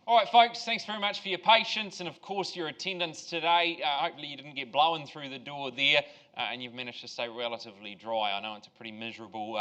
All right, folks, thanks very much for your patience and, of course, your attendance today. Hopefully you didn't get blown through the door there and you've managed to stay relatively dry. I know it's a pretty miserable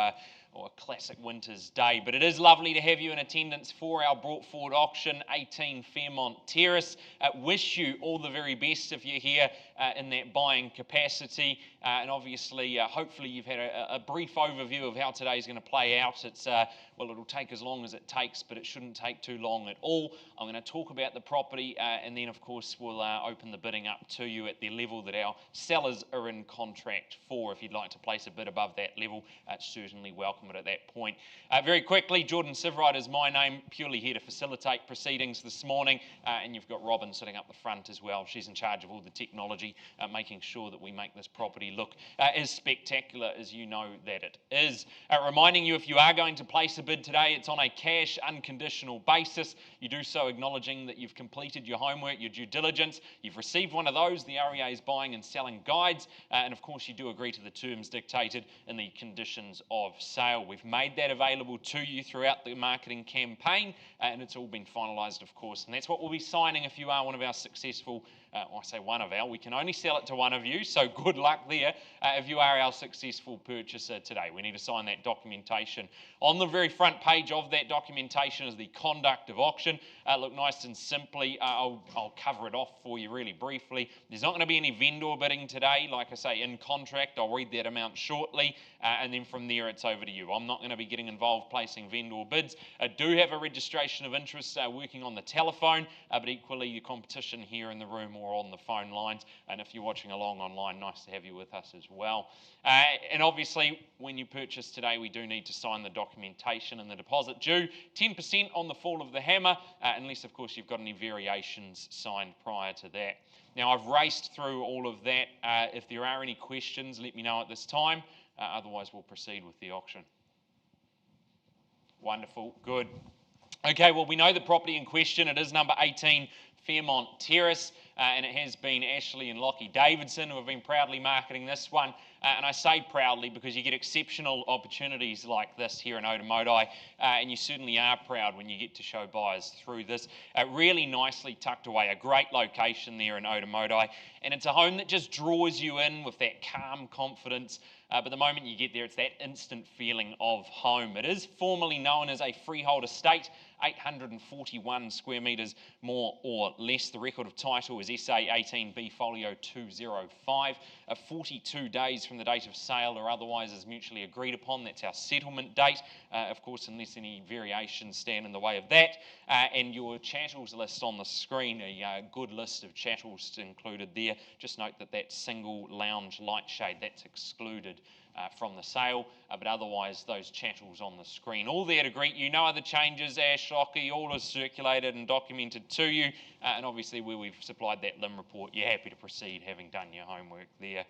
or a classic winter's day, but it is lovely to have you in attendance for our brought forward auction, 18 Fairmont Terrace. Wish you all the very best if you're here in that buying capacity, and obviously, hopefully you've had a brief overview of how today's going to play out. It's well, it'll take as long as it takes, but it shouldn't take too long at all. I'm going to talk about the property, and then, of course, we'll open the bidding up to you at the level that our sellers are in contract for. If you'd like to place a bid above that level, certainly welcome it at that point. Very quickly, Jordan Sivrite is my name, purely here to facilitate proceedings this morning, and you've got Robin sitting up the front as well. She's in charge of all the technology, making sure that we make this property look as spectacular as you know that it is. Reminding you, if you are going to place a bid today, it's on a cash, unconditional basis. You do so acknowledging that you've completed your homework, your due diligence. You've received one of those, the REA's buying and selling guides, and of course you do agree to the terms dictated in the conditions of sale. We've made that available to you throughout the marketing campaign, and it's all been finalised, of course, and that's what we'll be signing if you are one of our successful, I say one of our, we can only sell it to one of you, so good luck there if you are our successful purchaser today. We need to sign that documentation. On the very front page of that documentation is the conduct of auction. Look, nice and simply, I'll cover it off for you really briefly. There's not going to be any vendor bidding today. Like I say, in contract, I'll read that amount shortly, and then from there it's over to you. I'm not going to be getting involved placing vendor bids. I do have a registration of interest working on the telephone, but equally the competition here in the room or on the phone lines, and if you're watching along online, nice to have you with us as well. And obviously, when you purchase today, we do need to sign the documentation and the deposit due, 10% on the fall of the hammer, unless, of course, you've got any variations signed prior to that. Now, I've raced through all of that. If there are any questions, let me know at this time. Otherwise, we'll proceed with the auction. Wonderful, good. Okay, well, we know the property in question. It is number 18 Fairmont Terrace, and it has been Ashley and Lockie Davidson who have been proudly marketing this one. And I say proudly because you get exceptional opportunities like this here in Otamotai, and you certainly are proud when you get to show buyers through this. Really nicely tucked away, a great location there in Otamotai, and it's a home that just draws you in with that calm confidence. But the moment you get there, it's that instant feeling of home. It is formally known as a freehold estate, 841 square metres more or less. The record of title is SA 18B Folio 205. 42 days from the date of sale or otherwise is mutually agreed upon. That's our settlement date, of course, unless any variations stand in the way of that. And your chattels list on the screen, a good list of chattels included there. Just note that that single lounge light shade, that's excluded from the sale, but otherwise those chattels on the screen, all there to greet you. No other changes, Ash, Lockie, all is circulated and documented to you, and obviously where we've supplied that LIM report, you're happy to proceed having done your homework there.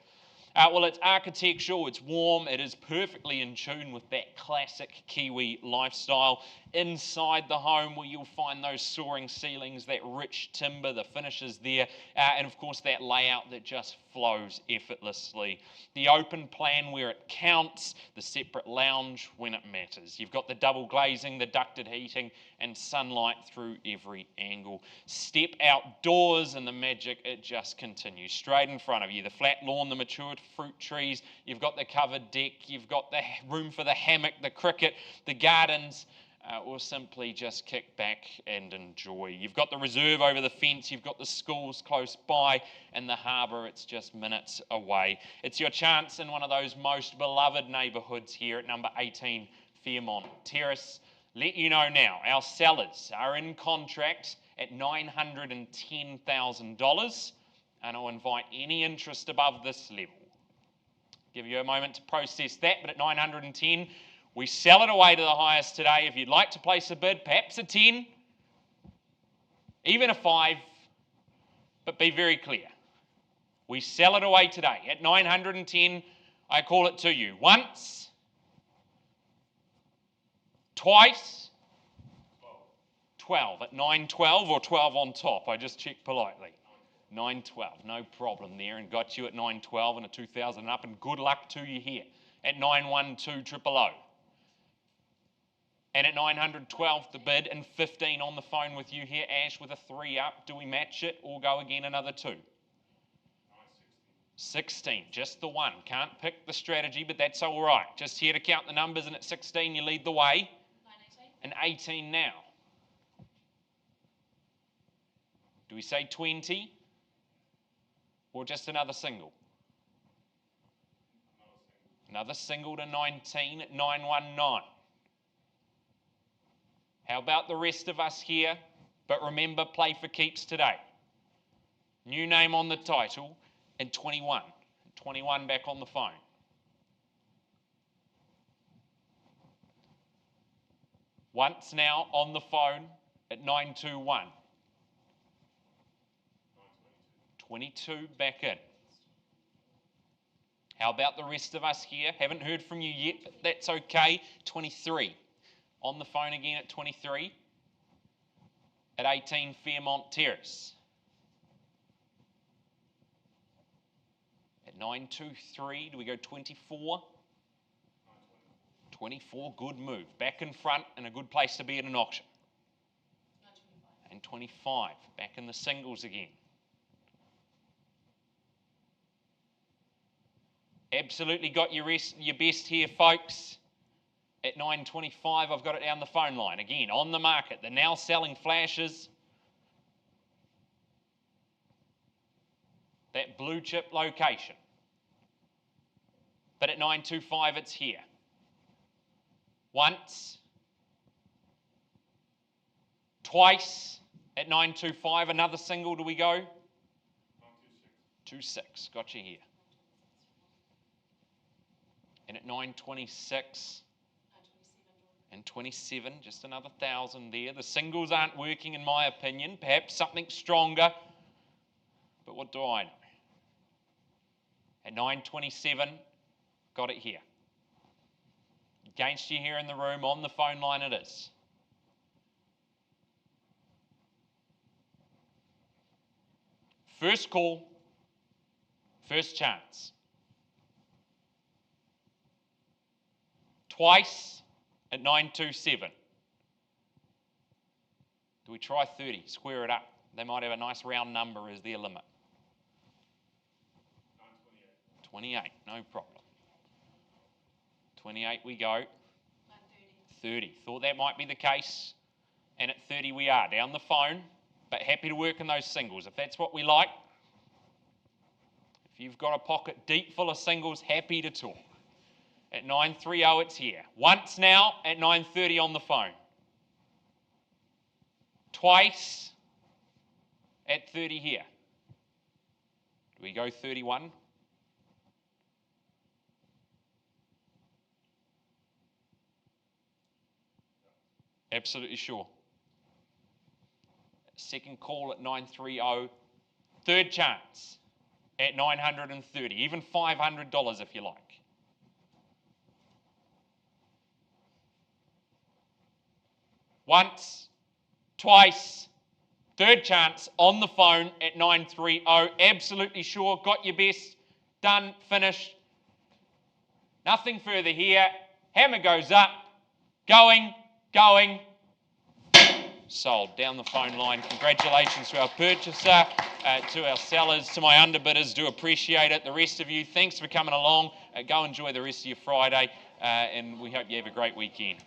Well, it's architectural, it's warm, it is perfectly in tune with that classic Kiwi lifestyle. Inside the home, where you'll find those soaring ceilings, that rich timber, the finishes there, and of course that layout that just flows effortlessly. The open plan where it counts, the separate lounge when it matters. You've got the double glazing, the ducted heating, and sunlight through every angle. Step outdoors and the magic, it just continues. Straight in front of you, the flat lawn, the matured fruit trees, you've got the covered deck, you've got the room for the hammock, the cricket, the gardens, or simply just kick back and enjoy. You've got the reserve over the fence, you've got the schools close by, and the harbour, it's just minutes away. It's your chance in one of those most beloved neighbourhoods here at number 18 Fairmont Terrace. Let you know now, our sellers are in contract at $910,000, and I'll invite any interest above this level. Give you a moment to process that, but at 910, we sell it away to the highest today. If you'd like to place a bid, perhaps a 10, even a 5, but be very clear. We sell it away today at 910. I call it to you once, twice, 12 at 912 or 12 on top. I just checked politely. 912, no problem there, and got you at 912 and a 2,000 and up, and good luck to you here at 912 000. And at 912 the bid, and 15 on the phone with you here. Ash with a 3 up. Do we match it or go again another 2? 16, just the one. Can't pick the strategy, but that's all right. Just here to count the numbers, and at 16 you lead the way. 9, 18. And 18 now. Do we say 20 or just another single? Another single to 19 at 919. How about the rest of us here? But remember, play for keeps today. New name on the title, and 21. 21 back on the phone. Once now on the phone at 921. 22 back in. How about the rest of us here? Haven't heard from you yet, but that's okay. 23. On the phone again at 23. At 18, Fairmont Terrace. At 923, do we go 24? 24, good move. Back in front and a good place to be at an auction. 25. And 25, back in the singles again. Absolutely got your best here, folks. At 925, I've got it down the phone line. Again, on the market. They're now selling flashes. That blue chip location. But at 925, it's here. Once. Twice. At 925, another single. Do we go? 26. Got you here. And at 926 and 27, just another 1,000 there. The singles aren't working in my opinion. Perhaps something stronger. But what do I know? At 927, got it here. Against you here in the room, on the phone line it is. First call, first chance. Twice at 927. Do we try 30? Square it up. They might have a nice round number as their limit. 28, no problem. 28 we go. 30. Thought that might be the case. And at 30 we are. Down the phone, but happy to work in those singles. If that's what we like. If you've got a pocket deep full of singles, happy to talk. At 930, it's here. Once now at 930 on the phone. Twice at 30 here. Do we go 31? Absolutely sure. Second call at 930. Third chance at 930. Even $500 if you like. Once, twice, third chance on the phone at 930. Absolutely sure. Got your best. Done. Finished. Nothing further here. Hammer goes up. Going. Sold. Down the phone line. Congratulations to our purchaser, to our sellers, to my underbidders. Do appreciate it. The rest of you, thanks for coming along. Go enjoy the rest of your Friday, and we hope you have a great weekend.